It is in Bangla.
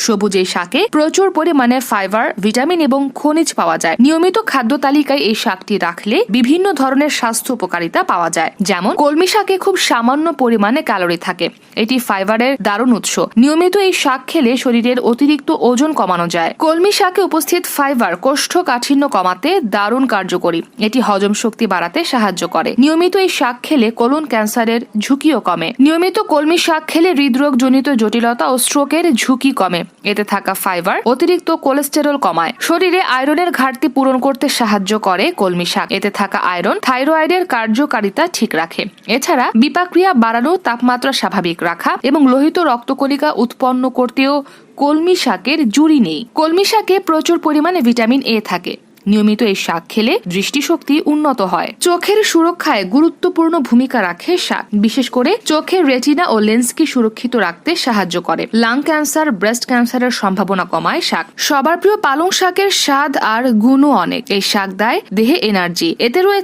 সবুজ এই শাকে প্রচুর পরিমাণে ফাইবার, ভিটামিন এবং খনিজ পাওয়া যায়। নিয়মিত খাদ্য তালিকায় এই শাকটি রাখলে বিভিন্ন ধরনের স্বাস্থ্য উপকারিতা পাওয়া যায়। যেমন কলমি শাকে খুব সামান্য পরিমাণে ক্যালোরি থাকে, এটি ফাইবারের দারুণ উৎস। নিয়মিত এই শাক খেলে শরীরের অতিরিক্ত ওজন কমানো যায়। কলমি শাকে উপস্থিত ফাইবার কোষ্ঠকাঠিন্য কমাতে দারুণ কার্যকরী, এটি হজম শক্তি বাড়াতে সাহায্য করে। নিয়মিত এই শাক খেলে কোলন ক্যান্সারের ঝুঁকিও কমে। নিয়মিত কলমি শাক খেলে হৃদরোগ জনিত জটিলতা ও স্ট্রোকের ঝুঁকি কমে। এতে থাকা ফাইবার অতিরিক্ত কোলেস্টেরল কমায়। শরীরে আয়রনের ঘাটতি পূরণ করতে সাহায্য করে কলমি শাক। এতে থাকা আয়রন থাইরয়েডের কার্যকারিতা ঠিক রাখে। এছাড়া বিপাক্রিয়া বাড়ানো, তাপমাত্রা স্বাভাবিক রাখা এবং লোহিত রক্তকণিকা উৎপন্ন করতেও কলমি শাকের জুড়ি নেই। কলমি শাকে প্রচুর পরিমাণে ভিটামিন এ থাকে। নিয়মিত এই শাক খেলে দৃষ্টিশক্তি উন্নত হয়। চোখের সুরক্ষায় গুরুত্বপূর্ণ ভূমিকা রাখে শাক। বিশেষ করে চোখের রেটিনা ও লেন্সকে সুরক্ষিত রাখতে সাহায্য করে। লাং ক্যান্সার, ব্রেস্ট ক্যান্সারের সম্ভাবনা কমায় শাক। সবার প্রিয় পালং শাকের স্বাদ আর গুণও অনেক। এই শাক দেয় দেহে এনার্জি। এতে রয়েছে